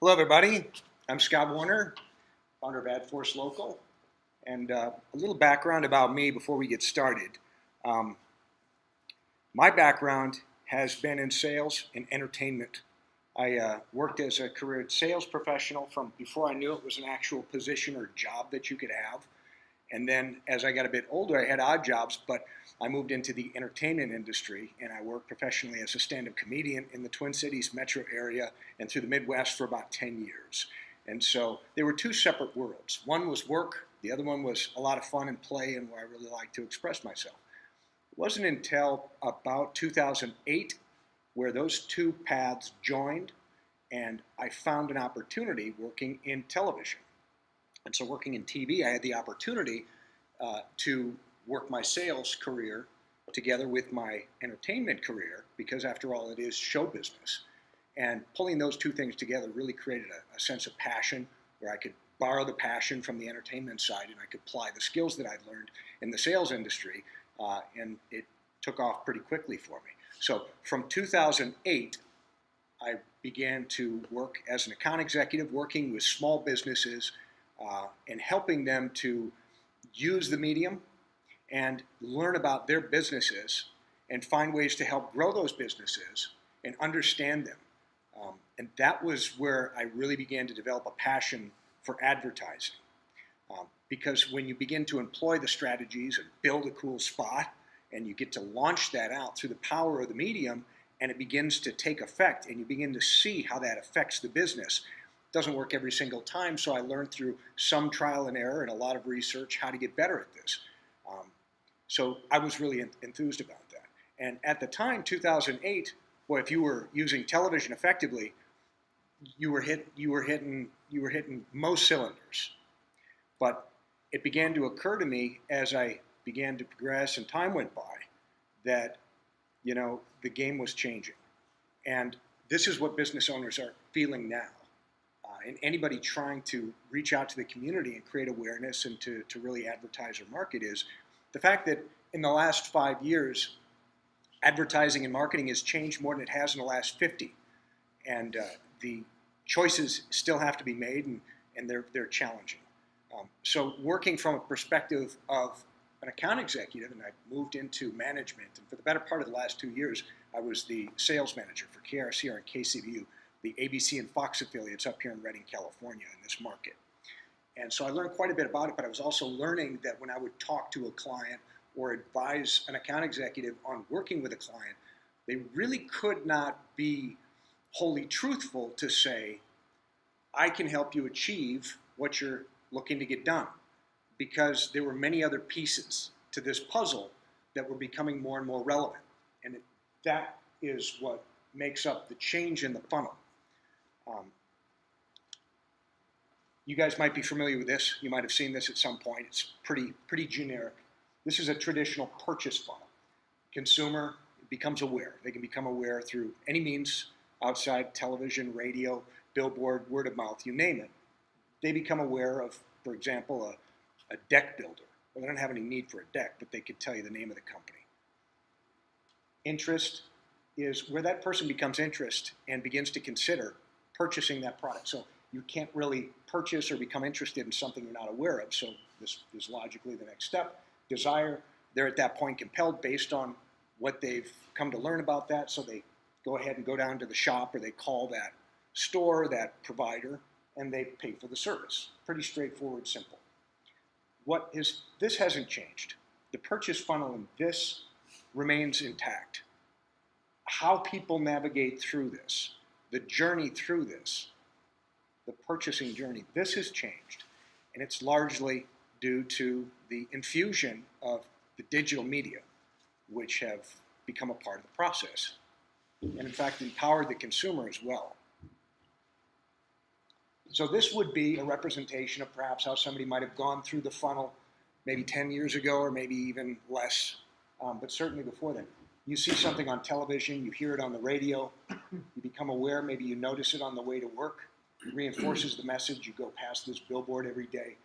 Hello, everybody. I'm Scott Warriner, founder of AdForce Local. And a little background about me before we get started. Um, my background has been in sales and entertainment. I worked as a career sales professional from before I knew it was an actual position or job that you could have. And then as I got a bit older, I had odd jobs, but I moved into the entertainment industry and I worked professionally as a stand-up comedian in the Twin Cities metro area and through the Midwest for about 10 years. And so they were two separate worlds. One was work, the other one was a lot of fun and play and where I really liked to express myself. It wasn't until about 2008 where those two paths joined and I found an opportunity working in television. And so working in TV, I had the opportunity to work my sales career together with my entertainment career, because after all, it is show business. And pulling those two things together really created a sense of passion where I could borrow the passion from the entertainment side and I could apply the skills that I'd learned in the sales industry, and it took off pretty quickly for me. So from 2008, I began to work as an account executive, working with small businesses and helping them to use the medium and learn about their businesses and find ways to help grow those businesses and understand them. And that was where I really began to develop a passion for advertising. Because when you begin to employ the strategies and build a cool spot and you get to launch that out through the power of the medium and it begins to take effect and you begin to see how that affects the business, doesn't work every single time, so I learned through some trial and error and a lot of research how to get better at this. So I was really enthused about that. And at the time, 2008, well, if you were using television effectively, you were hitting most cylinders. But it began to occur to me as I began to progress and time went by that the game was changing, and this is what business owners are feeling now. And anybody trying to reach out to the community and create awareness and to really advertise or market is the fact that in the last 5 years, advertising and marketing has changed more than it has in the last 50. And the choices still have to be made, and they're challenging. So working from a perspective of an account executive, and I moved into management, and for the better part of the last 2 years, I was the sales manager for KRCR and KCBU, the ABC and Fox affiliates up here in Redding, California, in this market. And so I learned quite a bit about it, but I was also learning that when I would talk to a client or advise an account executive on working with a client, they really could not be wholly truthful to say, I can help you achieve what you're looking to get done, because there were many other pieces to this puzzle that were becoming more and more relevant. And that is what makes up the change in the funnel. You guys might be familiar with this. You might have seen this at some point. It's pretty generic. This is a traditional purchase funnel. Consumer becomes aware. They can become aware through any means outside television, radio, billboard, word of mouth, you name it. They become aware of, for example, a deck builder. Well, they don't have any need for a deck, but they could tell you the name of the company. Interest is where that person becomes interest and begins to consider purchasing that product. So you can't really purchase or become interested in something you're not aware of. So this is logically the next step. Desire, they're at that point compelled based on what they've come to learn about that. So they go ahead and go down to the shop, or they call that store, that provider, and they pay for the service. Pretty straightforward, simple. This hasn't changed. The purchase funnel in this remains intact. How people navigate through this, the journey through this, the purchasing journey, this has changed. And it's largely due to the infusion of the digital media, which have become a part of the process. And in fact, empowered the consumer as well. So this would be a representation of perhaps how somebody might have gone through the funnel maybe 10 years ago, or maybe even less, but certainly before then. You see something on television, you hear it on the radio, you become aware, maybe you notice it on the way to work, it reinforces the message, you go past this billboard every day,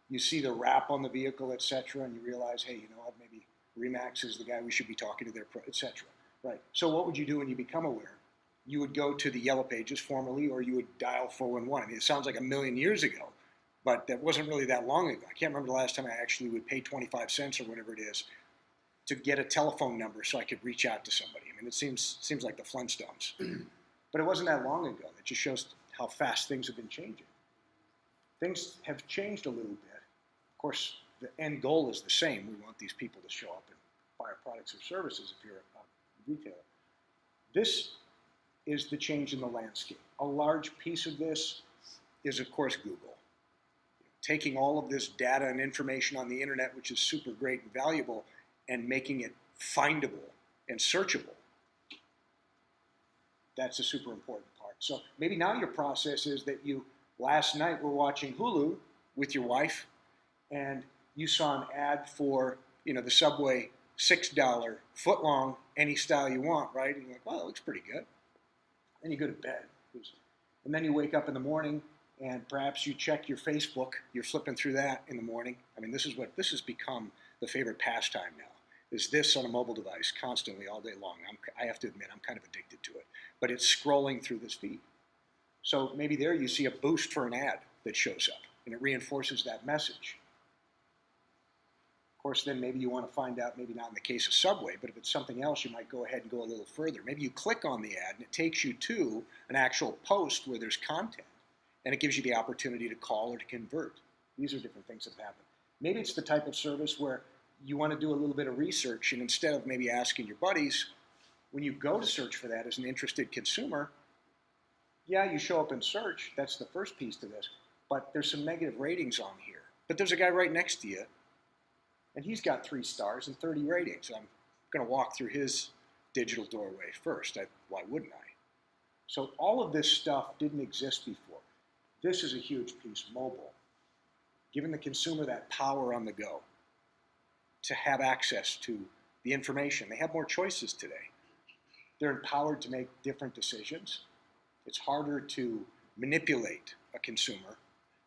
you see the wrap on the vehicle, etc., and you realize, hey, you know what, maybe Remax is the guy we should be talking to there, etc. Right. So what would you do when you become aware? you would go to the Yellow Pages formerly, or you would dial 411. I mean, it sounds like a million years ago, but that wasn't really that long ago. I can't remember the last time I actually would pay 25 cents or whatever it is to get a telephone number so I could reach out to somebody. I mean, it seems like the Flintstones. But it wasn't that long ago. It just shows how fast things have been changing. Things have changed a little bit. Of course, the end goal is the same. We want these people to show up and buy our products or services if you're a retailer. This is the change in the landscape. A large piece of this is, of course, Google. Taking all of this data and information on the internet, which is super great and valuable, and making it findable and searchable. That's a super important part. So maybe now your process is that you, last night, were watching Hulu with your wife, and you saw an ad for, the Subway $6 foot-long, any style you want, right? And you're like, well, that looks pretty good. Then you go to bed. And then you wake up in the morning, and perhaps you check your Facebook. You're flipping through that in the morning. I mean, this has become the favorite pastime now, is this on a mobile device constantly all day long. I have to admit, I'm kind of addicted to it. But it's scrolling through this feed. So maybe there you see a boost for an ad that shows up, and it reinforces that message. Of course, then maybe you want to find out, maybe not in the case of Subway, but if it's something else, you might go ahead and go a little further. Maybe you click on the ad, and it takes you to an actual post where there's content, and it gives you the opportunity to call or to convert. These are different things that happen. Maybe it's the type of service where you want to do a little bit of research, and instead of maybe asking your buddies, when you go to search for that as an interested consumer, yeah, you show up in search. That's the first piece to this. But there's some negative ratings on here. But there's a guy right next to you, and he's got 3 stars and 30 ratings. I'm going to walk through his digital doorway first. Why wouldn't I? So all of this stuff didn't exist before. This is a huge piece, mobile. Giving the consumer that power on the go to have access to the information. They have more choices today. They're empowered to make different decisions. It's harder to manipulate a consumer.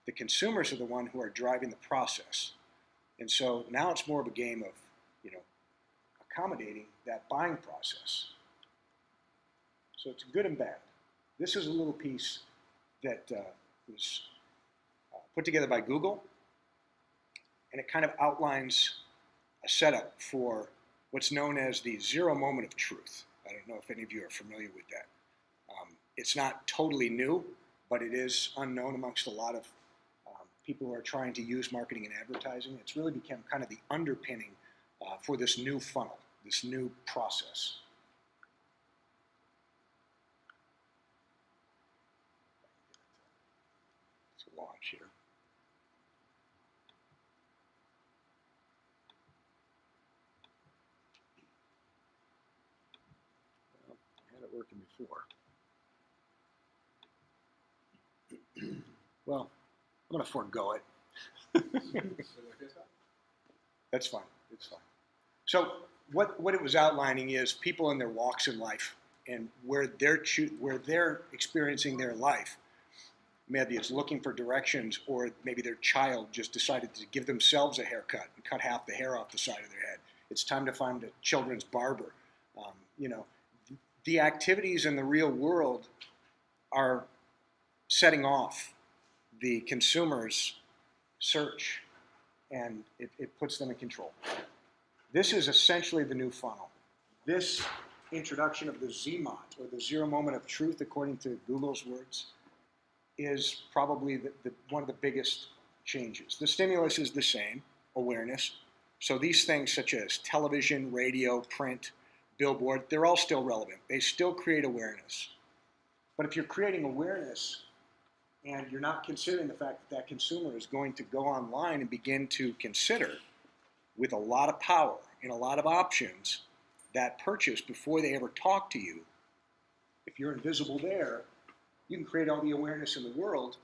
The consumers are the one who are driving the process. And so now it's more of a game of, accommodating that buying process. So it's good and bad. This is a little piece that was put together by Google, and it kind of outlines a setup for what's known as the 0 moment of truth. I don't know if any of you are familiar with that. It's not totally new, but it is unknown amongst a lot of people who are trying to use marketing and advertising. It's really become kind of the underpinning for this new funnel, this new process. Let's launch here. Well, I had it working before. Well, I'm going to forego it. That's fine. It's fine. So what it was outlining is people in their walks in life and where they're experiencing their life. Maybe it's looking for directions, or maybe their child just decided to give themselves a haircut and cut half the hair off the side of their head. It's time to find a children's barber. The activities in the real world are setting off the consumer's search, and it puts them in control. This is essentially the new funnel. This introduction of the ZMOT, or the 0 moment of truth, according to Google's words, is probably one of the biggest changes. The stimulus is the same, awareness. So these things such as television, radio, print, billboard, they're all still relevant. They still create awareness. But if you're creating awareness and you're not considering the fact that that consumer is going to go online and begin to consider, with a lot of power and a lot of options, that purchase before they ever talk to you, if you're invisible there, you can create all the awareness in the world,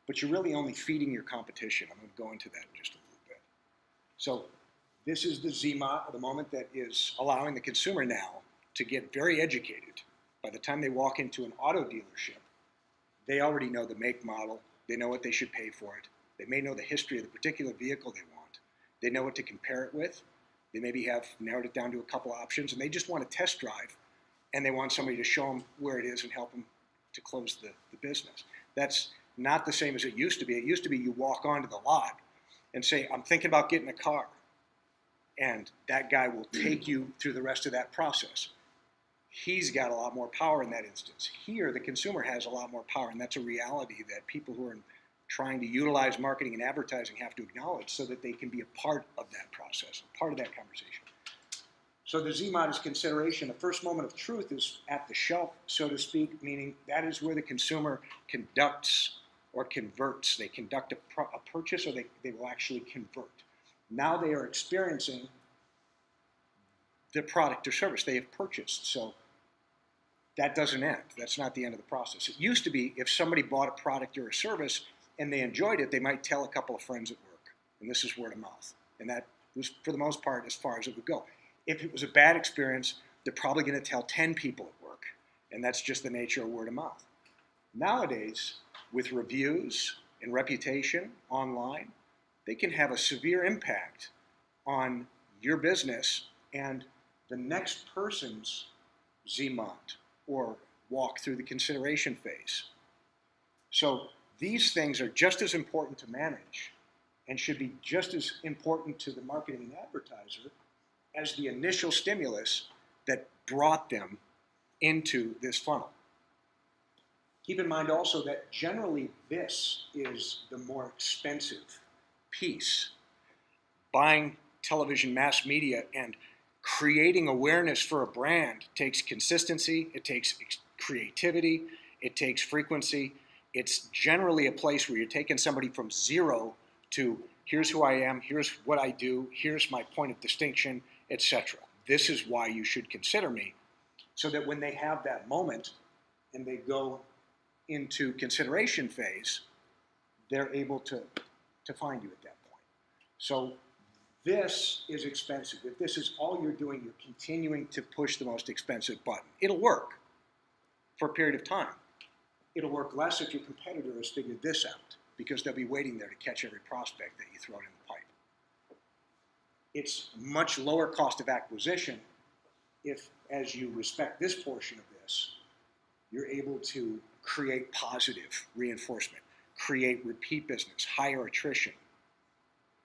but you're really only feeding your competition. I'm going to go into that in just a little bit. So this is the ZMOT, the moment that is allowing the consumer now to get very educated. By the time they walk into an auto dealership, they already know the make, model. They know what they should pay for it. They may know the history of the particular vehicle they want. They know what to compare it with. They maybe have narrowed it down to a couple options, and they just want to test drive and they want somebody to show them where it is and help them to close the business. That's not the same as it used to be. It used to be you walk onto the lot and say, I'm thinking about getting a car. And that guy will take you through the rest of that process. He's got a lot more power in that instance. Here, the consumer has a lot more power, and that's a reality that people who are trying to utilize marketing and advertising have to acknowledge so that they can be a part of that process, a part of that conversation. So the ZMOD is consideration. The first moment of truth is at the shelf, so to speak, meaning that is where the consumer conducts or converts. They conduct a purchase, or they will actually convert. Now they are experiencing the product or service they have purchased. So that doesn't end. That's not the end of the process. It used to be if somebody bought a product or a service and they enjoyed it, they might tell a couple of friends at work. And this is word of mouth. And that was, for the most part, as far as it would go. If it was a bad experience, they're probably going to tell 10 people at work. And that's just the nature of word of mouth. Nowadays, with reviews and reputation online, they can have a severe impact on your business and the next person's ZMOD or walk through the consideration phase. So these things are just as important to manage and should be just as important to the marketing and advertiser as the initial stimulus that brought them into this funnel. Keep in mind also that generally this is the more expensive piece. Buying television, mass media, and creating awareness for a brand takes consistency, it takes creativity, it takes frequency. It's generally a place where you're taking somebody from zero to here's who I am, here's what I do, here's my point of distinction, etc. This is why you should consider me, so that when they have that moment and they go into consideration phase, they're able to find you at that point. So this is expensive. If this is all you're doing, you're continuing to push the most expensive button. It'll work for a period of time. It'll work less if your competitor has figured this out, because they'll be waiting there to catch every prospect that you throw in the pipe. It's much lower cost of acquisition if, as you respect this portion of this, you're able to create positive reinforcement, create repeat business, higher attrition,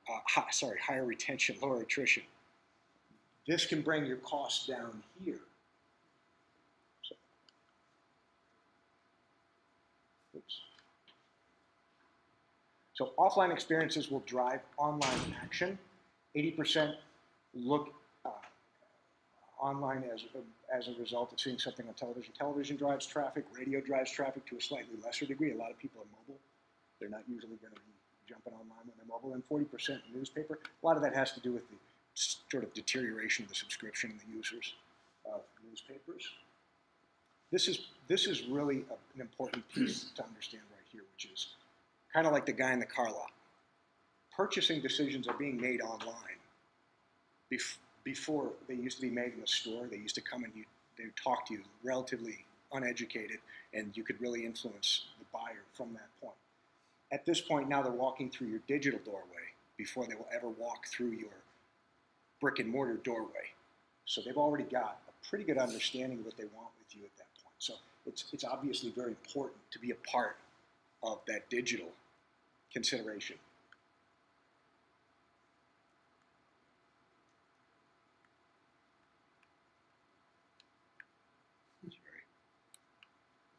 higher retention, lower attrition. This can bring your costs down here. So offline experiences will drive online action. 80% look online as a result of seeing something on television. Television drives traffic, radio drives traffic to a slightly lesser degree. A lot of people are mobile. They're not usually going to be jumping online when they're mobile. And 40% newspaper. A lot of that has to do with the sort of deterioration of the subscription and the users of newspapers. This is really an important piece to understand right here, which is kind of like the guy in the car lot. Purchasing decisions are being made online. Before, they used to be made in the store. They used to come and they would talk to you, relatively uneducated, and you could really influence the buyer from that point. At this point, now they're walking through your digital doorway before they will ever walk through your brick and mortar doorway. So they've already got a pretty good understanding of what they want with you at that point. So it's obviously very important to be a part of that digital consideration.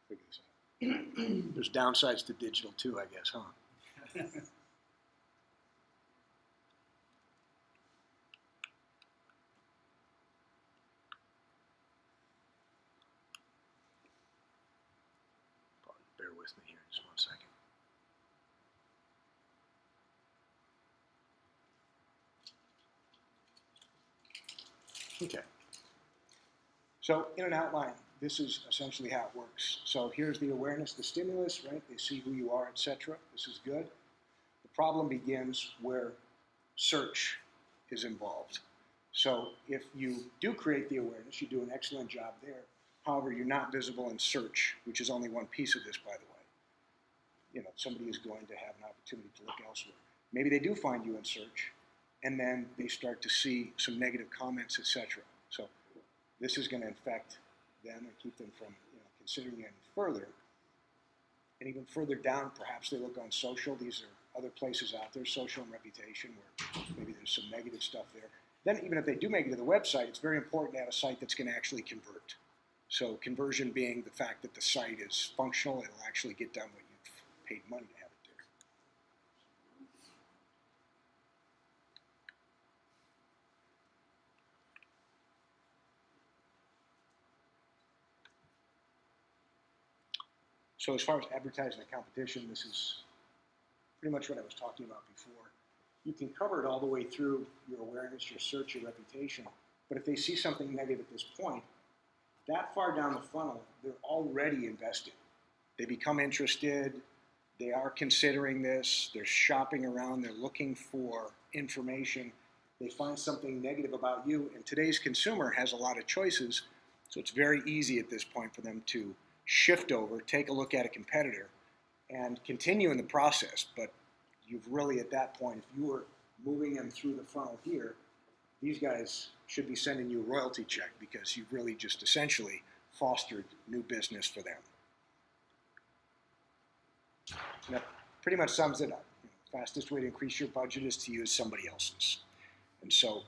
Figure this out. There's downsides to digital too, I guess, huh? Bear with me here, just 1 second. Okay. So in an outline, this is essentially how it works. So here's the awareness, the stimulus, right? They see who you are, etc. This is good. The problem begins where search is involved. So if you do create the awareness, you do an excellent job there. However, you're not visible in search, which is only one piece of this, by the way. You know, somebody is going to have an opportunity to look elsewhere. Maybe they do find you in search, and then they start to see some negative comments, etc. So this is going to affect them and keep them from considering it further. And even further down, perhaps they look on social. These are other places out there, social and reputation, where maybe there's some negative stuff there. Then even if they do make it to the website, it's very important to have a site that's going to actually convert. So conversion being the fact that the site is functional, it'll actually get done what you've paid money to have it do. So as far as advertising and competition, this is pretty much what I was talking about before. You can cover it all the way through your awareness, your search, your reputation, but if they see something negative at this point, that far down the funnel, they're already invested. They become interested, they are considering this, they're shopping around, they're looking for information, they find something negative about you, and today's consumer has a lot of choices, so it's very easy at this point for them to shift over, take a look at a competitor, and continue in the process. But you've really, at that point, if you were moving them through the funnel here, these guys should be sending you a royalty check because you've really just essentially fostered new business for them. And that pretty much sums it up. The fastest way to increase your budget is to use somebody else's. And so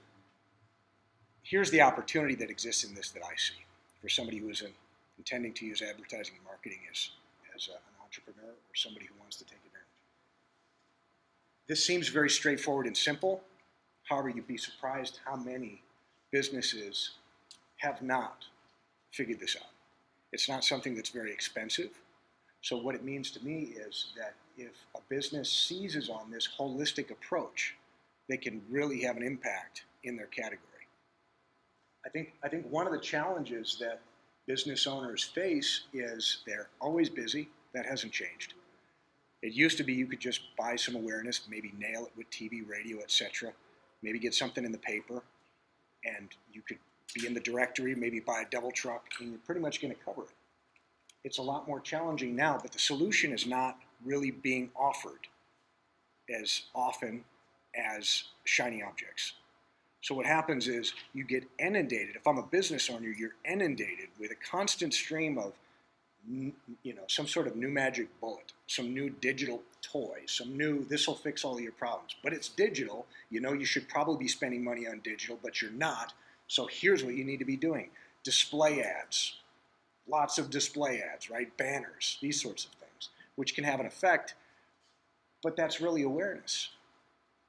here's the opportunity that exists in this that I see for somebody who is intending to use advertising and marketing as an entrepreneur or somebody who wants to take advantage. This seems very straightforward and simple. However, you'd be surprised how many businesses have not figured this out. It's not something that's very expensive. So what it means to me is that if a business seizes on this holistic approach, they can really have an impact in their category. I think one of the challenges that business owners face is they're always busy. That hasn't changed. It used to be you could just buy some awareness, maybe nail it with TV, radio, etc. Maybe get something in the paper, and you could be in the directory, maybe buy a double truck, and you're pretty much going to cover it. It's a lot more challenging now, but the solution is not really being offered as often as shiny objects. So what happens is you get inundated. If I'm a business owner, you're inundated with a constant stream of, some sort of new magic bullet, some new digital toy, some new, this will fix all of your problems. But it's digital. You should probably be spending money on digital, but you're not. So here's what you need to be doing. Display ads. Lots of display ads, right? Banners, these sorts of things, which can have an effect, but that's really awareness.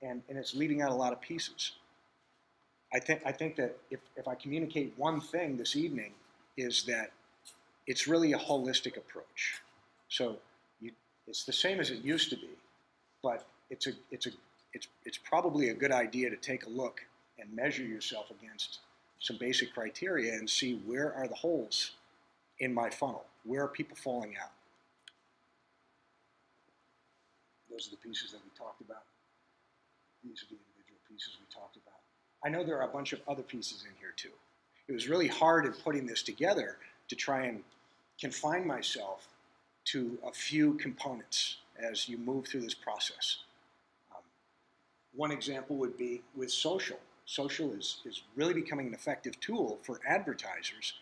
And it's leaving out a lot of pieces. I think that if I communicate one thing this evening is that it's really a holistic approach. So it's the same as it used to be, but it's probably a good idea to take a look and measure yourself against some basic criteria and see where are the holes in my funnel. Where are people falling out? Those are the pieces that we talked about. These are the individual pieces we talked about. I know there are a bunch of other pieces in here too. It was really hard in putting this together to try and confine myself to a few components as you move through this process. One example would be with social. Social is really becoming an effective tool for advertisers.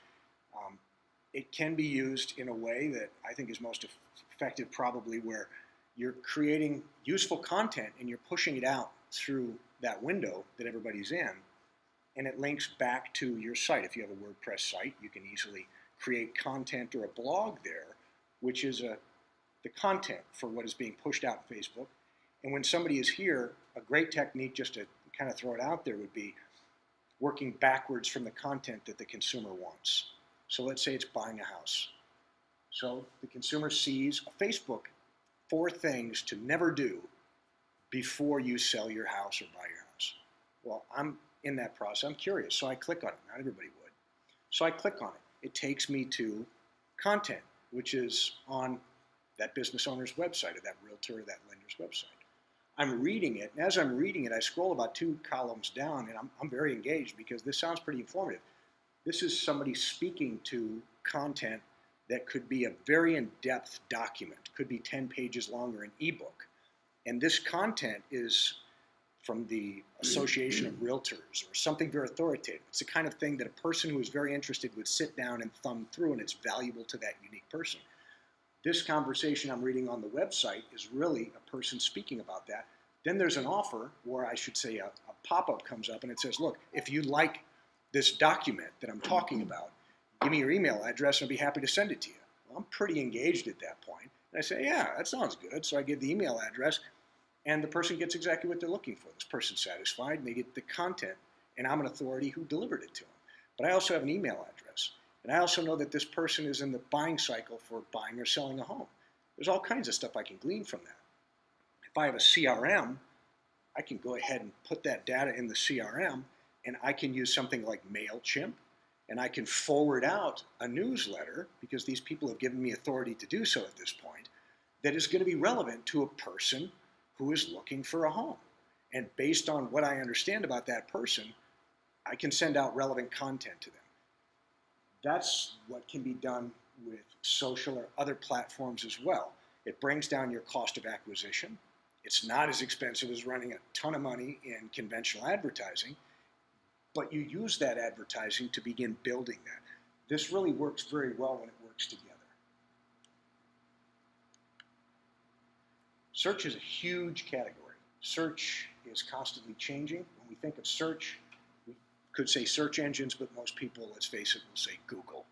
It can be used in a way that I think is most effective, probably where you're creating useful content and you're pushing it out through that window that everybody's in, and it links back to your site. If you have a WordPress site, you can easily create content or a blog there, which is the content for what is being pushed out in Facebook. And when somebody is here, a great technique, just to kind of throw it out there, would be working backwards from the content that the consumer wants. So let's say it's buying a house. So the consumer sees a Facebook 4 things to never do before you sell your house or buy your house. Well, I'm in that process. I'm curious, so I click on it. Not everybody would. So I click on it. It takes me to content, which is on that business owner's website or that realtor or that lender's website. I'm reading it, and as I'm reading it, I scroll about 2 columns down, and I'm very engaged because this sounds pretty informative. This is somebody speaking to content that could be a very in-depth document, could be 10 pages long or an ebook. And this content is from the Association of Realtors or something very authoritative. It's the kind of thing that a person who is very interested would sit down and thumb through, and it's valuable to that unique person. This conversation I'm reading on the website is really a person speaking about that. Then there's an offer, or I should say a pop-up comes up and it says, look, if you like this document that I'm talking about, give me your email address and I'll be happy to send it to you. Well, I'm pretty engaged at that point. And I say, yeah, that sounds good. So I give the email address and the person gets exactly what they're looking for. This person's satisfied and they get the content, and I'm an authority who delivered it to them. But I also have an email address. And I also know that this person is in the buying cycle for buying or selling a home. There's all kinds of stuff I can glean from that. If I have a CRM, I can go ahead and put that data in the CRM, and I can use something like MailChimp, and I can forward out a newsletter, because these people have given me authority to do so at this point, that is going to be relevant to a person who is looking for a home. And based on what I understand about that person, I can send out relevant content to them. That's what can be done with social or other platforms as well. It brings down your cost of acquisition. It's not as expensive as running a ton of money in conventional advertising, but you use that advertising to begin building that. This really works very well when it works together. Search is a huge category. Search is constantly changing. When we think of search, we could say search engines, but most people, let's face it, will say Google.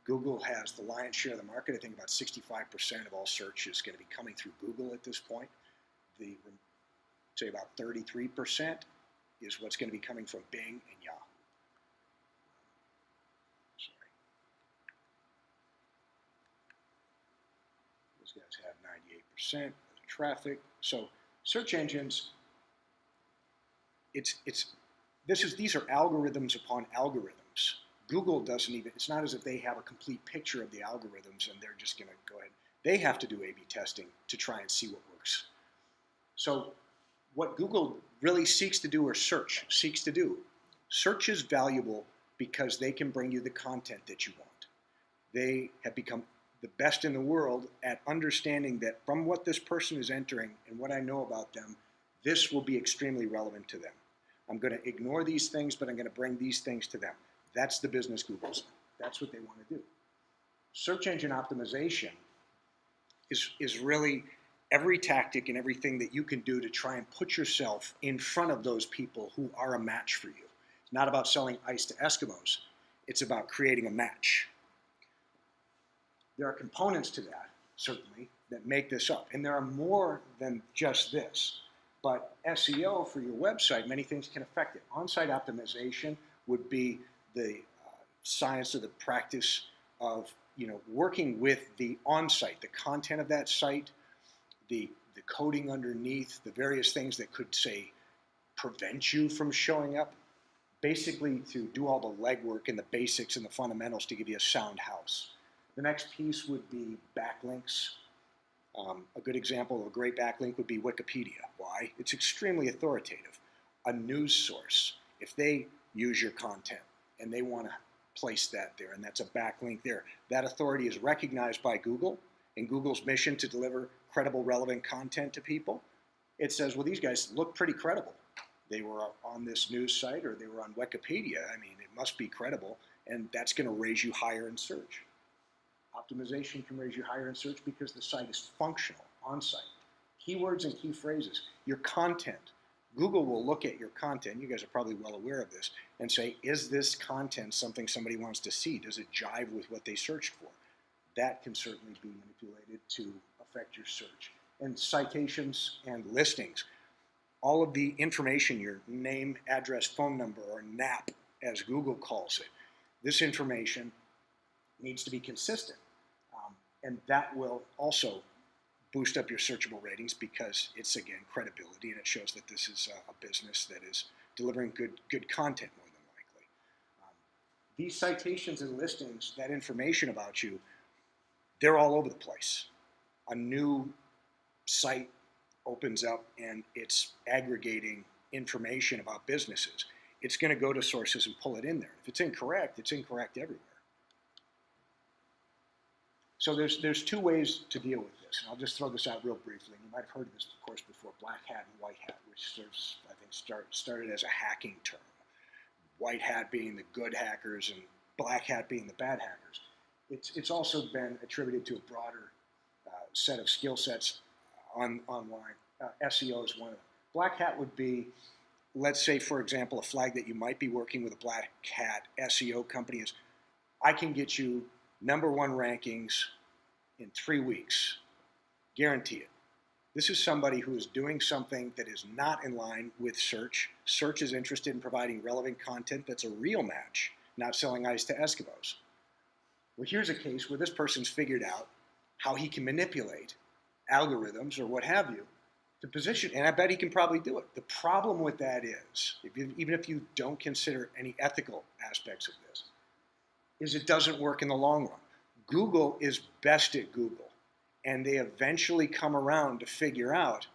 Google has the lion's share of the market. I think about 65% of all search is going to be coming through Google at this point. Say about 33% is what's going to be coming from Bing and Yahoo. Sorry. Those guys have 98% of the traffic. So search engines, these are algorithms upon algorithms. Google doesn't even, it's not as if they have a complete picture of the algorithms and they're just going to go ahead. They have to do A/B testing to try and see what works. So what Google really seeks to do, or search seeks to do, search is valuable because they can bring you the content that you want. They have become the best in the world at understanding that from what this person is entering and what I know about them, this will be extremely relevant to them. I'm going to ignore these things, but I'm going to bring these things to them. That's the business Google's in. That's what they want to do. Search engine optimization is really every tactic and everything that you can do to try and put yourself in front of those people who are a match for you. It's not about selling ice to Eskimos. It's about creating a match. There are components to that, certainly, that make this up. And there are more than just this. But SEO for your website, many things can affect it. On-site optimization would be the science or the practice of working with the on-site, the content of that site, the coding underneath, the various things that could, say, prevent you from showing up, basically to do all the legwork and the basics and the fundamentals to give you a sound house. The next piece would be backlinks. A good example of a great backlink would be Wikipedia. Why? It's extremely authoritative. A news source, if they use your content and they want to place that there, and that's a backlink there, that authority is recognized by Google, and Google's mission to deliver credible, relevant content to people. It says, well, these guys look pretty credible. They were on this news site or they were on Wikipedia. I mean, it must be credible, and that's going to raise you higher in search. Optimization can raise you higher in search because the site is functional on-site. Keywords and key phrases, your content. Google will look at your content, you guys are probably well aware of this, and say, is this content something somebody wants to see? Does it jive with what they searched for? That can certainly be manipulated to affect your search. And citations and listings, all of the information, your name, address, phone number, or NAP, as Google calls it, this information needs to be consistent. And that will also boost up your searchable ratings because it's, again, credibility, and it shows that this is a business that is delivering good content more than likely. These citations and listings, that information about you, they're all over the place. A new site opens up and it's aggregating information about businesses. It's going to go to sources and pull it in there. If it's incorrect everywhere. So there's two ways to deal with this. this, and I'll just throw this out real briefly. You might have heard of this, of course, before, black hat and white hat, which serves, I think, started as a hacking term. White hat being the good hackers and black hat being the bad hackers. It's also been attributed to a broader set of skill sets online. SEO is one of them. Black hat would be, let's say, for example, a flag that you might be working with a black hat SEO company is, I can get you #1 rankings in 3 weeks. Guarantee it. This is somebody who is doing something that is not in line with search. Search is interested in providing relevant content that's a real match, not selling ice to Eskimos. Well, here's a case where this person's figured out how he can manipulate algorithms or what have you to position, and I bet he can probably do it. The problem with that is, even if you don't consider any ethical aspects of this, is it doesn't work in the long run. Google is best at Google, and they eventually come around to figure out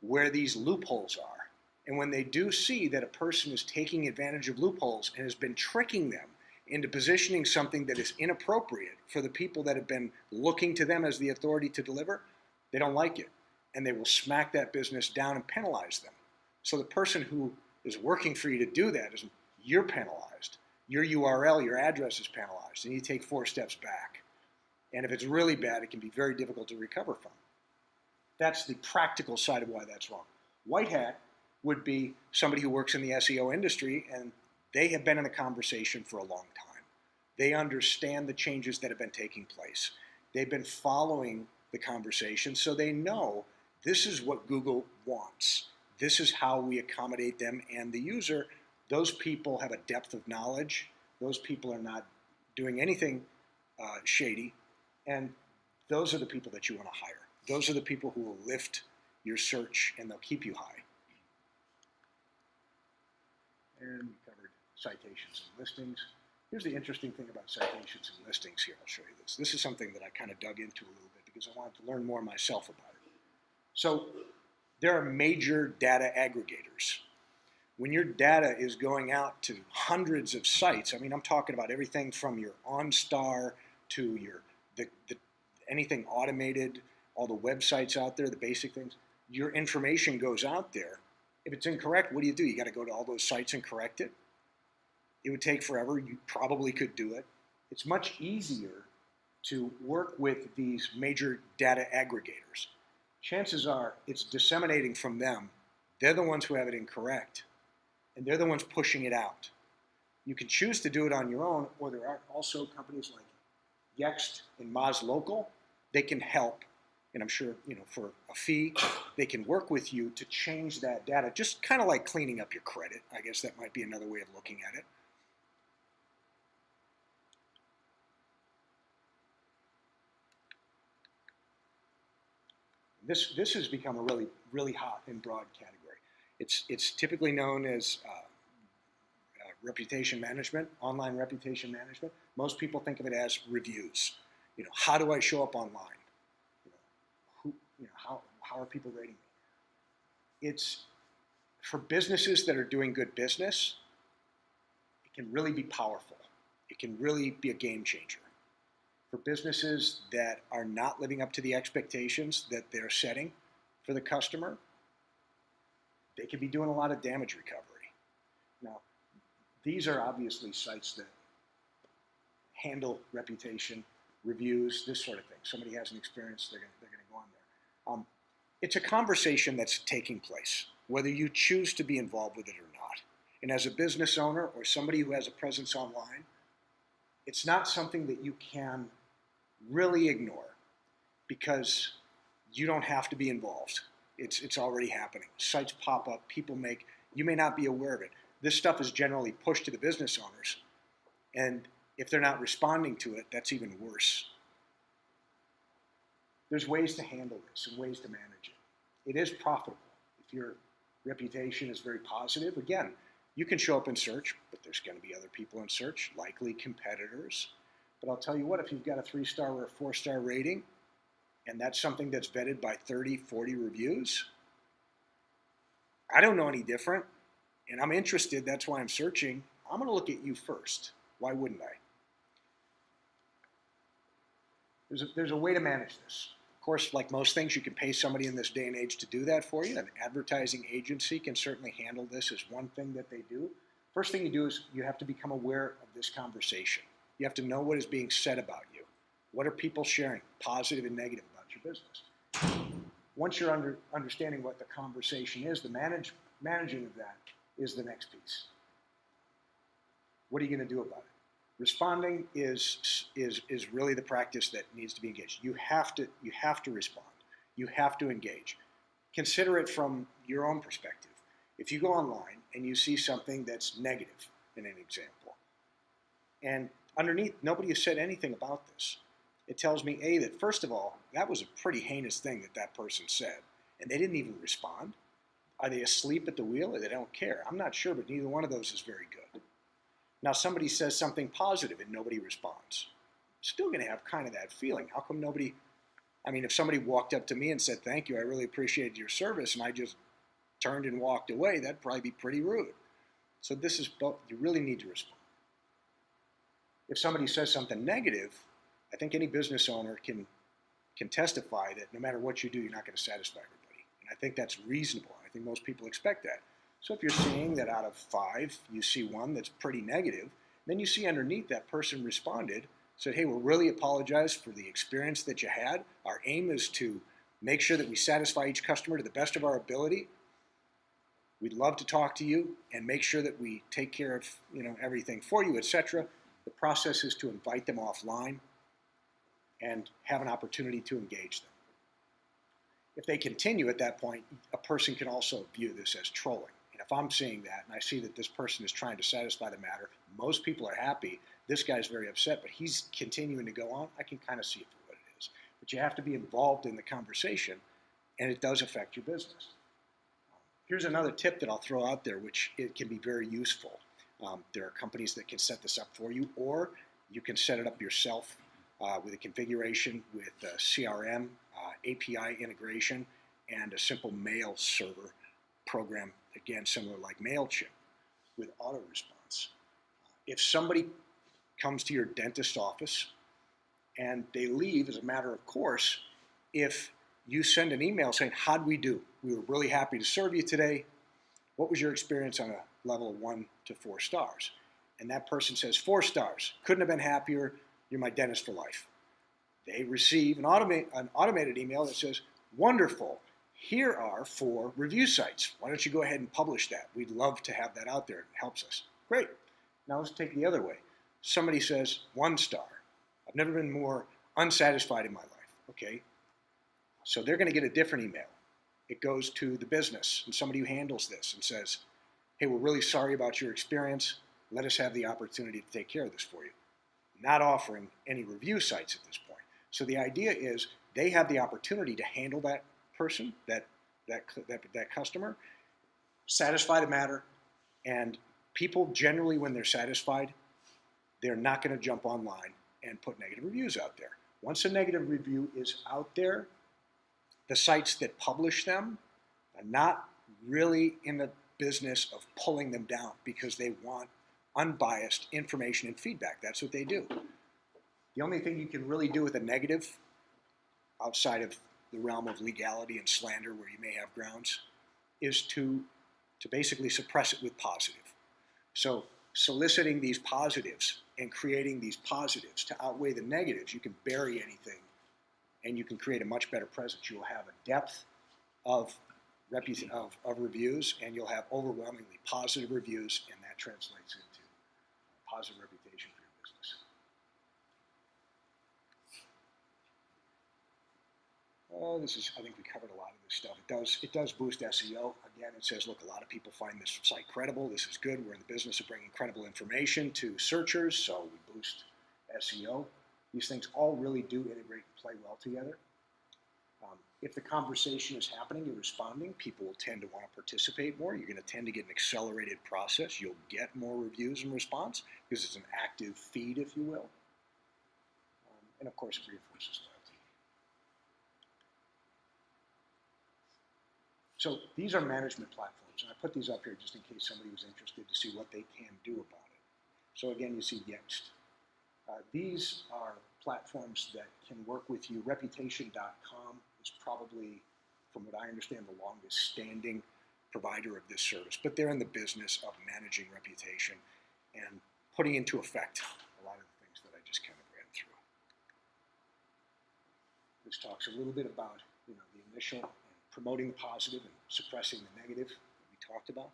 where these loopholes are. And when they do see that a person is taking advantage of loopholes and has been tricking them into positioning something that is inappropriate for the people that have been looking to them as the authority to deliver, they don't like it. And they will smack that business down and penalize them. So the person who is working for you to do that is, you're penalized. Your URL, your address is penalized, and you take 4 steps back. And if it's really bad, it can be very difficult to recover from. That's the practical side of why that's wrong. White hat would be somebody who works in the SEO industry, and they have been in the conversation for a long time. They understand the changes that have been taking place. They've been following the conversation, so they know this is what Google wants. This is how we accommodate them and the user. Those people have a depth of knowledge. Those people are not doing anything shady. And those are the people that you want to hire. Those are the people who will lift your search, and they'll keep you high. And we covered citations and listings. Here's the interesting thing about citations and listings here. I'll show you this. This is something that I kind of dug into a little bit because I wanted to learn more myself about it. So there are major data aggregators. When your data is going out to hundreds of sites, I mean, I'm talking about everything from your OnStar to your anything automated, all the websites out there, the basic things, your information goes out there. If it's incorrect, what do? You got to go to all those sites and correct it. It would take forever. You probably could do it. It's much easier to work with these major data aggregators. Chances are it's disseminating from them. They're the ones who have it incorrect, and they're the ones pushing it out. You can choose to do it on your own, or there are also companies like Yext and Moz Local. They can help, and I'm sure, for a fee, they can work with you to change that data, just kind of like cleaning up your credit. I guess that might be another way of looking at it. This has become a really, really hot and broad category. It's typically known as reputation management, online reputation management. Most people think of it as reviews. How do I show up online? How are people rating me? It's for businesses that are doing good business. It can really be powerful. It can really be a game changer. For businesses that are not living up to the expectations that they're setting for the customer, they could be doing a lot of damage recovery. Now, these are obviously sites that handle reputation, reviews, this sort of thing. Somebody has an experience, they're going to go on there. It's a conversation that's taking place, whether you choose to be involved with it or not. And as a business owner or somebody who has a presence online, it's not something that you can really ignore because you don't have to be involved. It's already happening. Sites pop up, you may not be aware of it. This stuff is generally pushed to the business owners, and if they're not responding to it, that's even worse. There's ways to handle this and ways to manage it. It is profitable. If your reputation is very positive, again, you can show up in search, but there's going to be other people in search, likely competitors. But I'll tell you what, if you've got a 3-star or a 4-star rating, and that's something that's vetted by 30, 40 reviews, I don't know any different, and I'm interested, that's why I'm searching. I'm going to look at you first. Why wouldn't I? There's a way to manage this. course, like most things, you can pay somebody in this day and age to do that for you. An advertising agency can certainly handle this as one thing that they do. First thing you do is you have to become aware of this conversation. You have to know what is being said about you. What are people sharing, positive and negative, about your business? Once you're understanding what the conversation is, the managing of that is the next piece. What are you going to do about it? Responding is really the practice that needs to be engaged. You have to respond. You have to engage. Consider it from your own perspective. If you go online and you see something that's negative, in an example, and underneath nobody has said anything about this, it tells me, A, that first of all, that was a pretty heinous thing that that person said, and they didn't even respond. Are they asleep at the wheel or they don't care? I'm not sure, but neither one of those is very good. Now somebody says something positive and nobody responds. Still going to have kind of that feeling. How come nobody, I mean, if somebody walked up to me and said, thank you, I really appreciated your service, and I just turned and walked away, that'd probably be pretty rude. So this is both, you really need to respond. If somebody says something negative, I think any business owner can testify that no matter what you do, you're not going to satisfy everybody. And I think that's reasonable. I think most people expect that. So if you're seeing that out of 5, you see one that's pretty negative, then you see underneath that person responded, said, hey, we really apologize for the experience that you had. Our aim is to make sure that we satisfy each customer to the best of our ability. We'd love to talk to you and make sure that we take care of everything for you, etc. The process is to invite them offline and have an opportunity to engage them. If they continue at that point, a person can also view this as trolling. And if I'm seeing that and I see that this person is trying to satisfy the matter, most people are happy. This guy's very upset, but he's continuing to go on. I can kind of see it for what it is. But you have to be involved in the conversation, and it does affect your business. Here's another tip that I'll throw out there, which it can be very useful. There are companies that can set this up for you, or you can set it up yourself with a configuration with CRM, API integration, and a simple mail server program, again, similar like MailChimp, with auto response. If somebody comes to your dentist office and they leave, as a matter of course, if you send an email saying, how'd we do? We were really happy to serve you today. What was your experience on a level of 1 to 4 stars? And that person says 4 stars. Couldn't have been happier. You're my dentist for life. They receive an automated email that says, wonderful. Here are 4 review sites. Why don't you go ahead and publish that? We'd love to have that out there. It helps us. Great. Now let's take it the other way. Somebody says 1 star. I've never been more unsatisfied in my life. Okay. So they're going to get a different email. It goes to the business and somebody who handles this and says, hey, we're really sorry about your experience. Let us have the opportunity to take care of this for you. Not offering any review sites at this point. So the idea is they have the opportunity to handle that person, that customer, satisfy the matter, and people generally, when they're satisfied, they're not going to jump online and put negative reviews out there. Once a negative review is out there, the sites that publish them are not really in the business of pulling them down because they want unbiased information and feedback. That's what they do. The only thing you can really do with a negative, outside of the realm of legality and slander where you may have grounds, is to basically suppress it with positive. So soliciting these positives and creating these positives to outweigh the negatives, you can bury anything and you can create a much better presence. You'll have a depth of reviews, and you'll have overwhelmingly positive reviews, and that translates into a positive reputation for your business. I think we covered a lot of this stuff. It does boost SEO. Again, it says, look, a lot of people find this site credible. This is good. We're in the business of bringing credible information to searchers, so we boost SEO. These things all really do integrate and play well together. If the conversation is happening, you're responding, people will tend to want to participate more. You're going to tend to get an accelerated process. You'll get more reviews and response because it's an active feed, if you will. And of course, it reinforces loyalty. So these are management platforms, and I put these up here just in case somebody was interested to see what they can do about it. So again, you see Yext. These are platforms that can work with you. Reputation.com is probably, from what I understand, the longest standing provider of this service, but they're in the business of managing reputation and putting into effect a lot of the things that I just kind of ran through. This talks a little bit about the initial and promoting the positive and suppressing the negative that we talked about.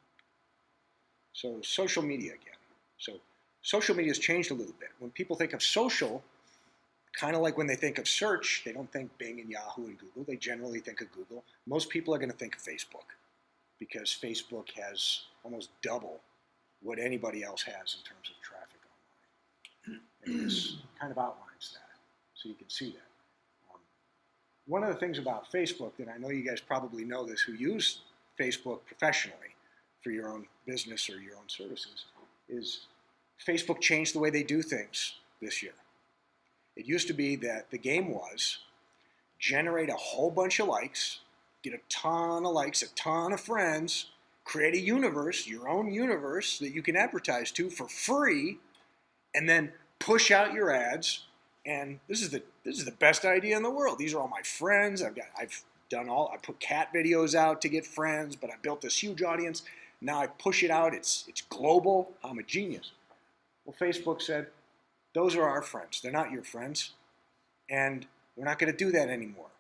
So social media again. So social media has changed a little bit. When people think of social, kind of like when they think of search, they don't think Bing and Yahoo and Google. They generally think of Google. Most people are going to think of Facebook because Facebook has almost double what anybody else has in terms of traffic online. And this kind of outlines that, so you can see that. One of the things about Facebook that I know you guys probably know this who use Facebook professionally for your own business or your own services is Facebook changed the way they do things this year. It used to be that the game was generate a whole bunch of likes, get a ton of likes, a ton of friends, create a universe, your own universe that you can advertise to for free, and then push out your ads. And this is the best idea in the world. These are all my friends. I put cat videos out to get friends, but I built this huge audience. Now I push it out. It's global. I'm a genius. Well, Facebook said, those are our friends. They're not your friends. And we're not going to do that anymore.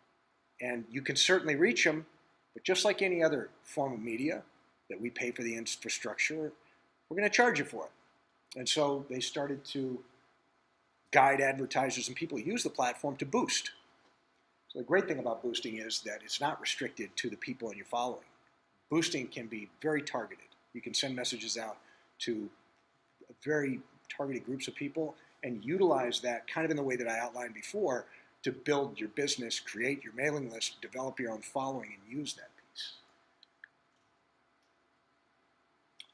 And you can certainly reach them, but just like any other form of media that we pay for the infrastructure, we're going to charge you for it. And so they started to guide advertisers and people who use the platform to boost. So the great thing about boosting is that it's not restricted to the people in your following. Boosting can be very targeted. You can send messages out to very targeted groups of people and utilize that kind of in the way that I outlined before to build your business, create your mailing list, develop your own following, and use that piece.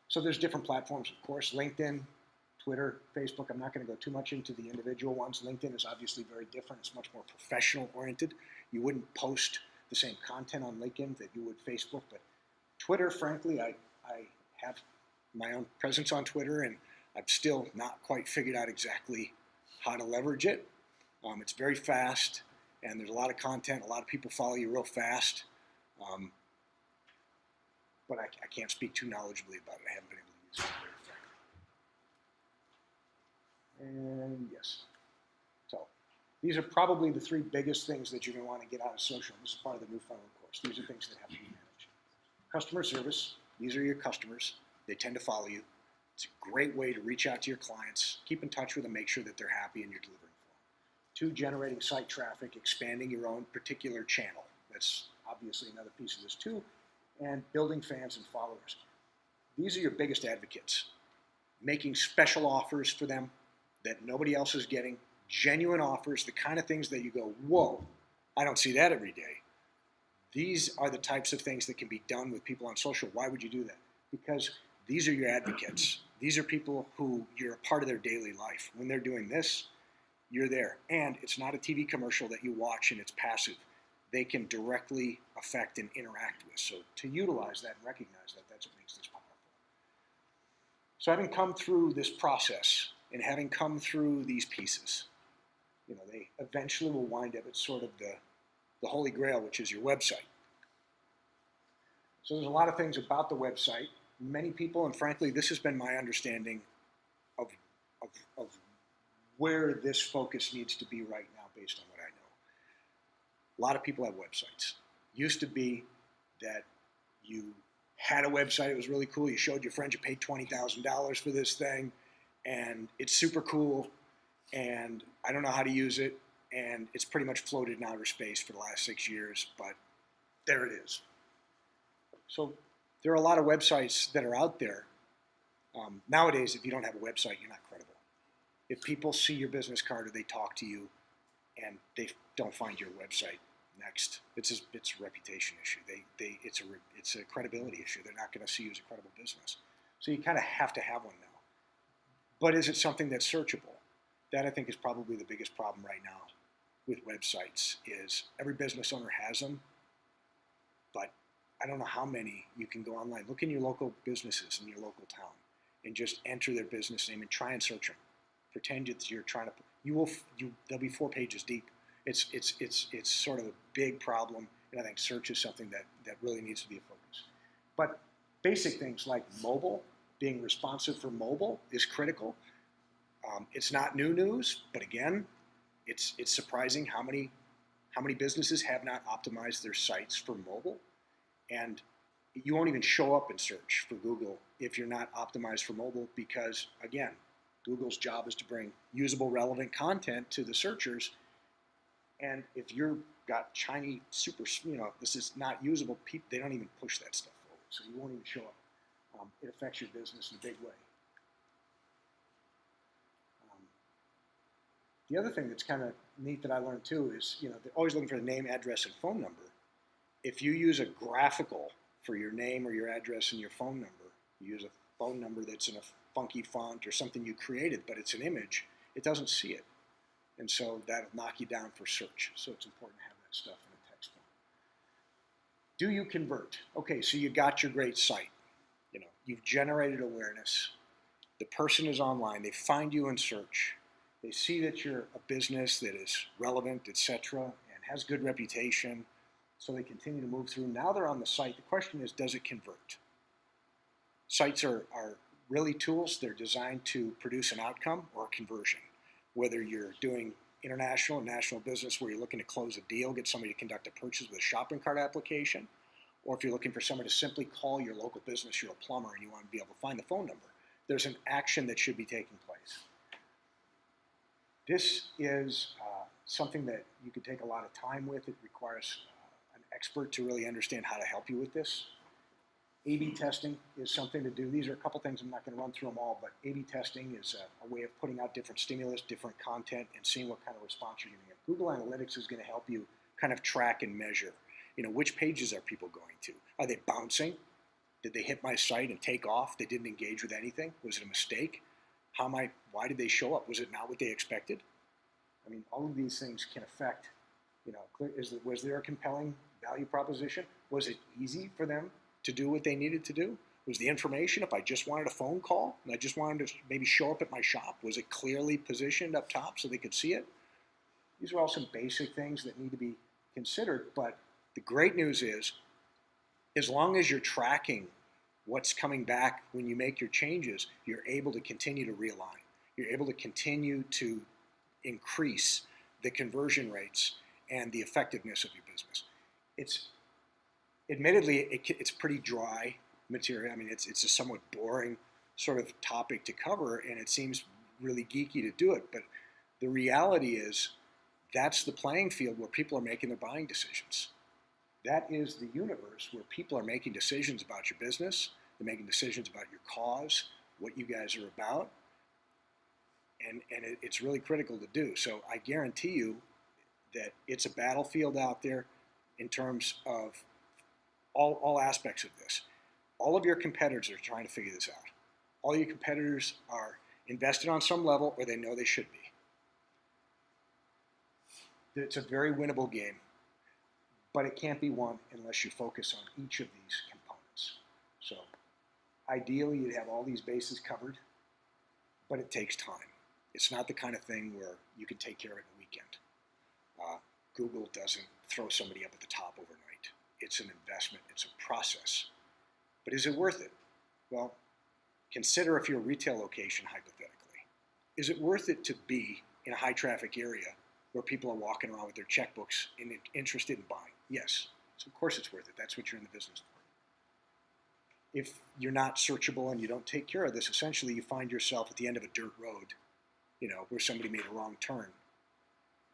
So there's different platforms, of course, LinkedIn, Twitter, Facebook. I'm not going to go too much into the individual ones. LinkedIn is obviously very different. It's much more professional oriented. You wouldn't post the same content on LinkedIn that you would Facebook, but Twitter, frankly, I have my own presence on Twitter, and I've still not quite figured out exactly how to leverage it. It's very fast, and there's a lot of content. A lot of people follow you real fast, but I can't speak too knowledgeably about it. I haven't been able to use it very effectively. And yes, so these are probably the three biggest things that you're going to want to get out of social. This is part of the new funnel course. These are things that have to be managed. Customer service. These are your customers. They tend to follow you. It's a great way to reach out to your clients, keep in touch with them, make sure that they're happy and you're delivering for them. 2, generating site traffic, expanding your own particular channel. That's obviously another piece of this too. And building fans and followers. These are your biggest advocates. Making special offers for them that nobody else is getting, genuine offers, the kind of things that you go, whoa, I don't see that every day. These are the types of things that can be done with people on social. Why would you do that? Because these are your advocates. These are people who you're a part of their daily life. When they're doing this, you're there. And it's not a TV commercial that you watch and it's passive. They can directly affect and interact with. So to utilize that and recognize that, that's what makes this powerful. So having come through this process and having come through these pieces, they eventually will wind up at sort of the holy grail, which is your website. So there's a lot of things about the website. Many people, and frankly, this has been my understanding of where this focus needs to be right now based on what I know. A lot of people have websites. Used to be that you had a website, it was really cool, you showed your friends, you paid $20,000 for this thing, and it's super cool, and I don't know how to use it, and it's pretty much floated in outer space for the last 6 years, but there it is. So there are a lot of websites that are out there. Nowadays, if you don't have a website, you're not credible. If people see your business card or they talk to you and they don't find your website next, it's a reputation issue. It's a credibility issue. They're not going to see you as a credible business. So you kind of have to have one now. But is it something that's searchable? That I think is probably the biggest problem right now with websites is every business owner has them, but I don't know how many you can go online. Look in your local businesses in your local town and just enter their business name and try and search them. Pretend that you're trying to, They'll be 4 pages deep. It's sort of a big problem, and I think search is something that really needs to be a focus. But basic things like mobile, being responsive for mobile is critical. It's not new news, but again, it's surprising how many businesses have not optimized their sites for mobile, and you won't even show up in search for Google if you're not optimized for mobile, because again, Google's job is to bring usable, relevant content to the searchers. And if you've got Chinese this is not usable, they don't even push that stuff forward, so you won't even show up. It affects your business in a big way. The other thing that's kind of neat that I learned too is, they're always looking for the name, address, and phone number. If you use a graphical for your name or your address and your phone number, you use a phone number that's in a funky font or something you created, but it's an image, it doesn't see it. And so that'll knock you down for search. So it's important to have that stuff in a text form. Do you convert? Okay, so you got your great site. You've generated awareness. The person is online. They find you in search. They see that you're a business that is relevant, etc., and has good reputation. So they continue to move through. Now they're on the site. The question is, does it convert? Sites are really tools. They're designed to produce an outcome or a conversion. Whether you're doing international or national business where you're looking to close a deal, get somebody to conduct a purchase with a shopping cart application, or if you're looking for someone to simply call your local business, you're a plumber and you want to be able to find the phone number, there's an action that should be taking place. This is something that you could take a lot of time with. It requires an expert to really understand how to help you with this. A/B testing is something to do. These are a couple things. I'm not going to run through them all, but A/B testing is a way of putting out different stimulus, different content, and seeing what kind of response you're going to get. Google Analytics is going to help you kind of track and measure. Which pages are people going to? Are they bouncing? Did they hit my site and take off? They didn't engage with anything? Was it a mistake? Why did they show up? Was it not what they expected? All of these things can affect, was there a compelling value proposition? Was it easy for them to do what they needed to do? Was the information, if I just wanted a phone call and I just wanted to maybe show up at my shop, was it clearly positioned up top so they could see it? These are all some basic things that need to be considered, but the great news is, as long as you're tracking what's coming back when you make your changes, you're able to continue to realign. You're able to continue to increase the conversion rates and the effectiveness of your business. Admittedly, it's pretty dry material. It's a somewhat boring sort of topic to cover, and it seems really geeky to do it. But the reality is, that's the playing field where people are making their buying decisions. That is the universe where people are making decisions about your business. They're making decisions about your cause, what you guys are about, and it's really critical to do. So I guarantee you that it's a battlefield out there in terms of all aspects of this. All of your competitors are trying to figure this out. All your competitors are invested on some level, or they know they should be. It's a very winnable game, but it can't be won unless you focus on each of these components. So ideally, you'd have all these bases covered, but it takes time. It's not the kind of thing where you can take care of it in a weekend. Google doesn't throw somebody up at the top overnight. It's an investment. It's a process. But is it worth it? Well, consider if you're a retail location, hypothetically. Is it worth it to be in a high-traffic area where people are walking around with their checkbooks and interested in buying? Yes. So of course it's worth it. That's what you're in the business for. If you're not searchable and you don't take care of this, essentially you find yourself at the end of a dirt road, where somebody made a wrong turn.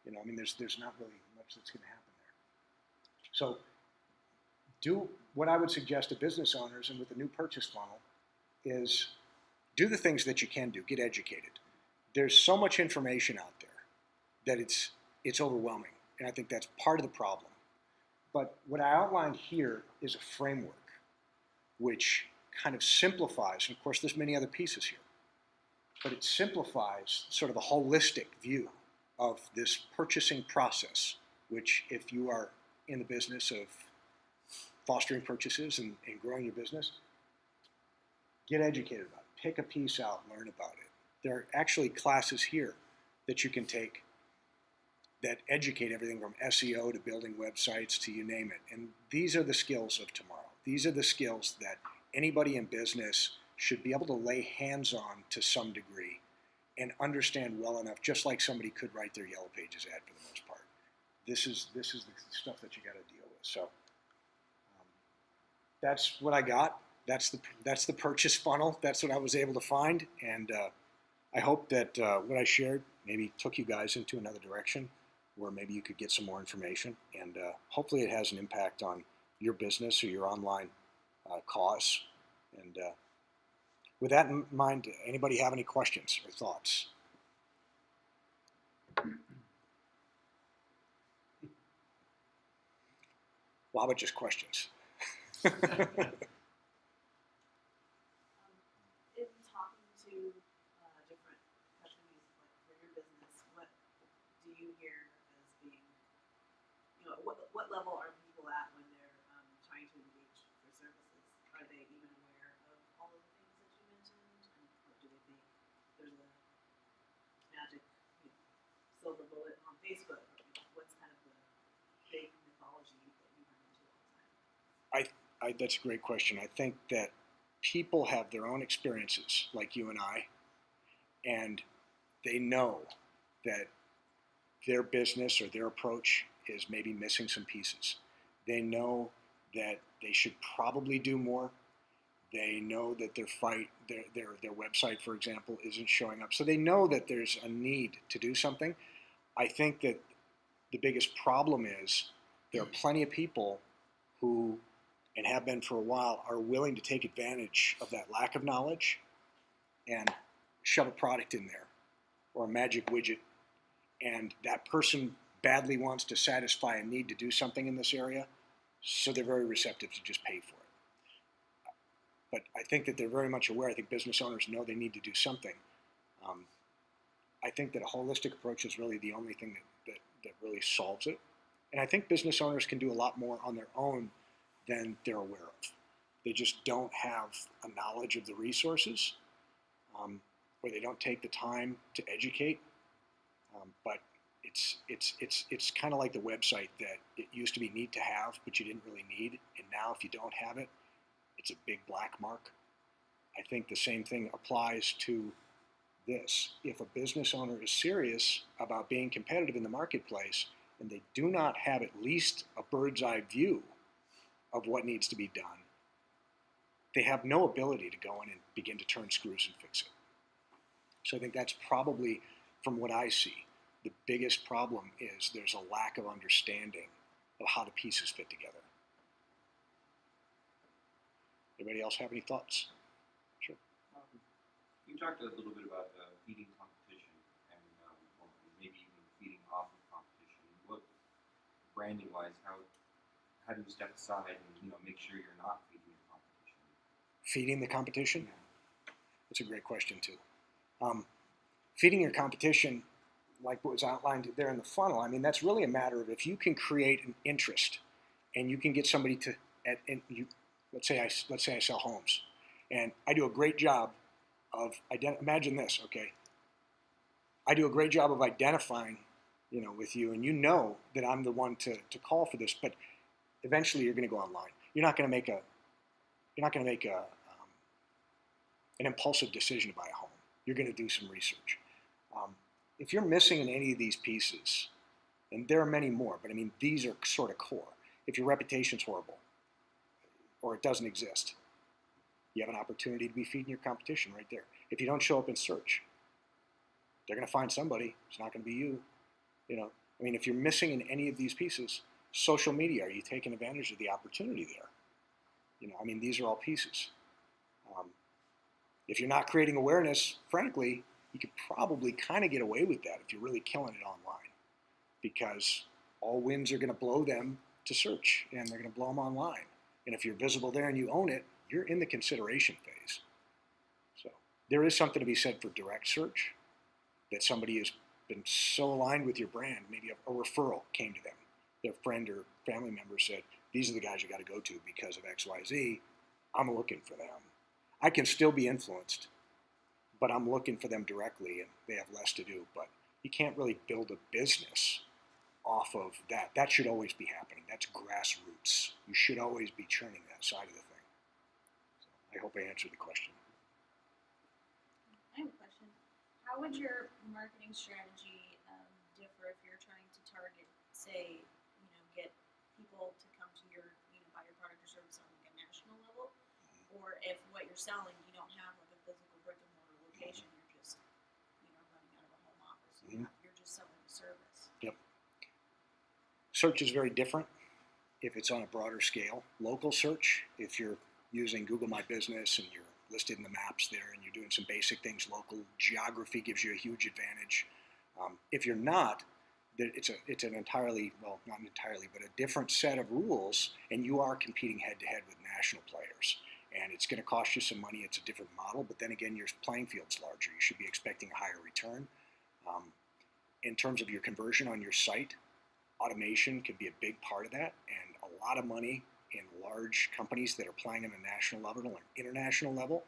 There's not really much that's going to happen there. So do what I would suggest to business owners, and with the new purchase funnel, is do the things that you can do. Get educated. There's so much information out there that it's overwhelming, and I think that's part of the problem. But what I outlined here is a framework which kind of simplifies, and of course there's many other pieces here, but it simplifies sort of a holistic view of this purchasing process, which if you are in the business of fostering purchases and growing your business, get educated about it. Pick a piece out, learn about it. There are actually classes here that you can take that educate everything from SEO to building websites to you name it. And these are the skills of tomorrow. These are the skills that anybody in business should be able to lay hands on to some degree and understand well enough, just like somebody could write their Yellow Pages ad for the most part. This is the stuff that you got to deal with. So that's what I got. That's the purchase funnel. That's what I was able to find, and I hope that what I shared maybe took you guys into another direction, where maybe you could get some more information, and hopefully it has an impact on your business or your online cause. And with that in mind, anybody have any questions or thoughts? Well, how about just questions? In talking to different companies for your business, what do you hear as being, what level are people at when they're trying to engage for services? Are they even aware of all of the things that you mentioned? And what do they think there's a magic silver bullet on Facebook? What's kind of the big mythology that you run into all the time? That's a great question. I think that people have their own experiences, like you and I, and they know that their business or their approach is maybe missing some pieces. They know that they should probably do more. They know that their website, for example, isn't showing up. So they know that there's a need to do something. I think that the biggest problem is there are plenty of people who, and have been for a while, are willing to take advantage of that lack of knowledge and shove a product in there or a magic widget. And that person badly wants to satisfy a need to do something in this area, so they're very receptive to just pay for it. But I think that they're very much aware. I think business owners know they need to do something. I think that a holistic approach is really the only thing that really solves it. And I think business owners can do a lot more on their own than they're aware of. They just don't have a knowledge of the resources, or they don't take the time to educate. But it's kind of like the website that it used to be neat to have, but you didn't really need. And now if you don't have it, it's a big black mark. I think the same thing applies to this. If a business owner is serious about being competitive in the marketplace, and they do not have at least a bird's eye view of what needs to be done, they have no ability to go in and begin to turn screws and fix it. So I think that's probably, from what I see, the biggest problem is there's a lack of understanding of how the pieces fit together. Anybody else have any thoughts? Sure. You talked a little bit about feeding competition and or maybe even feeding off of competition. What, branding-wise, how do you step aside and make sure you're not feeding the competition? Feeding the competition? Yeah. That's a great question too. Feeding your competition, like what was outlined there in the funnel, I mean, that's really a matter of if you can create an interest and you can get somebody to, let's say I sell homes, and I do a great job of imagine this, okay? I do a great job of identifying, with you, and you know that I'm the one to call for this, but eventually you're going to go online. You're not going to make an impulsive decision to buy a home. You're going to do some research. If you're missing in any of these pieces, and there are many more, but I mean, these are sort of core. If your reputation's horrible or it doesn't exist, you have an opportunity to be feeding your competition right there. If you don't show up in search, they're going to find somebody. It's not going to be you. I mean, if you're missing in any of these pieces, social media, are you taking advantage of the opportunity there? I mean, these are all pieces. If you're not creating awareness, frankly, you could probably kind of get away with that if you're really killing it online, because all winds are going to blow them to search, and they're going to blow them online. And if you're visible there and you own it, you're in the consideration phase. So there is something to be said for direct search, that somebody has been so aligned with your brand, maybe a referral came to them. Their friend or family member said, these are the guys you got to go to because of X, Y, Z. I'm looking for them. I can still be influenced, but I'm looking for them directly, and they have less to do. But you can't really build a business off of that. That should always be happening. That's grassroots. You should always be churning that side of the thing. So I hope I answered the question. I have a question. How would your marketing strategy differ if you're trying to target, say, get people to come to your, buy your product or service on like a national level, or if what you're selling, you don't have like a physical brick and mortar location, you're just, running out of a home office. You're just selling a service. Yep. Search is very different if it's on a broader scale. Local search, if you're using Google My Business and you're listed in the maps there and you're doing some basic things, local geography gives you a huge advantage. If you're not, it's an entirely, well, not entirely, but a different set of rules, and you are competing head-to-head with national players. And it's going to cost you some money. It's a different model, but then again, your playing field's larger. You should be expecting a higher return. In terms of your conversion on your site, automation can be a big part of that, and a lot of money in large companies that are playing on a national level or international level.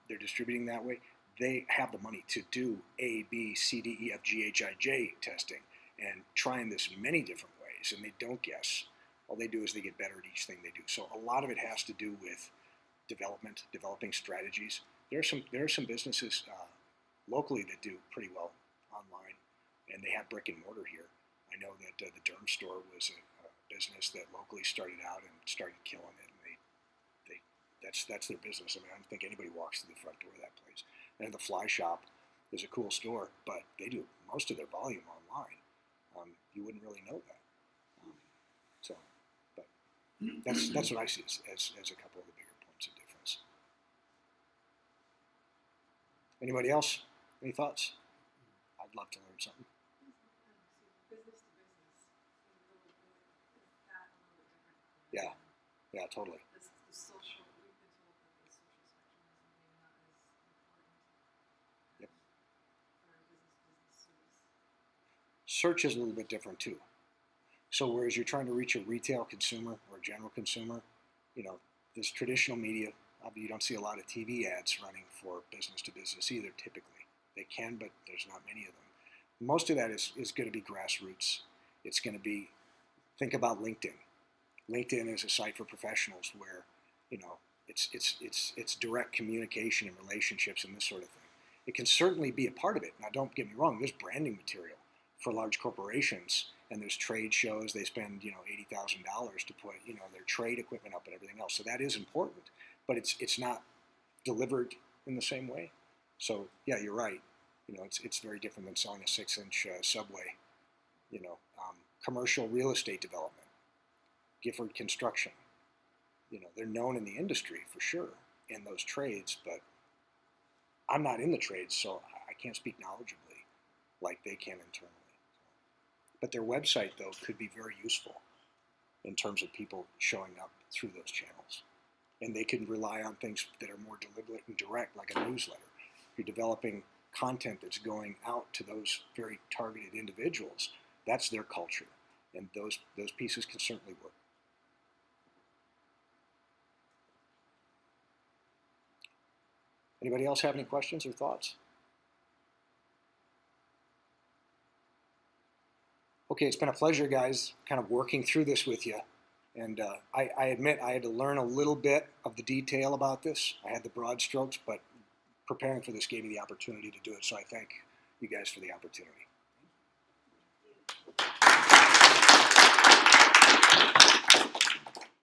They're distributing that way. They have the money to do A, B, C, D, E, F, G, H, I, J testing and trying this many different ways, and they don't guess. All they do is they get better at each thing they do. So a lot of it has to do with developing strategies. There are some businesses locally that do pretty well online, and they have brick and mortar here. I know that the Derm store was a business that locally started out and started killing it, and that's their business. I mean, I don't think anybody walks through the front door of that place. And the Fly Shop is a cool store, but they do most of their volume online. You wouldn't really know that. But that's what I see as a couple of the bigger points of difference. Anybody else? Any thoughts? I'd love to learn something. Business to business, is that a little bit different? Yeah, yeah, totally. The social, we've been told that the social spectrum is maybe not as important. Yep. For business service. Search is a little bit different too. So whereas you're trying to reach a retail consumer or a general consumer, this traditional media, you don't see a lot of TV ads running for business to business either typically. They can, but there's not many of them. Most of that is going to be grassroots. It's going to be, think about LinkedIn. LinkedIn is a site for professionals where, it's direct communication and relationships and this sort of thing. It can certainly be a part of it. Now, don't get me wrong. There's branding material for large corporations, and there's trade shows. They spend, $80,000 to put, their trade equipment up and everything else. So that is important, but it's not delivered in the same way. So yeah, you're right. It's very different than selling a 6-inch subway. Commercial real estate development, Gifford Construction. They're known in the industry for sure in those trades, but I'm not in the trades, so I can't speak knowledgeably like they can internally. But their website, though, could be very useful in terms of people showing up through those channels. And they can rely on things that are more deliberate and direct, like a newsletter. You're developing content that's going out to those very targeted individuals. That's their culture, and those pieces can certainly work. Anybody else have any questions or thoughts? Okay, it's been a pleasure, guys, kind of working through this with you. And I admit I had to learn a little bit of the detail about this. I had the broad strokes, but preparing for this gave me the opportunity to do it. So I thank you guys for the opportunity. Thank you.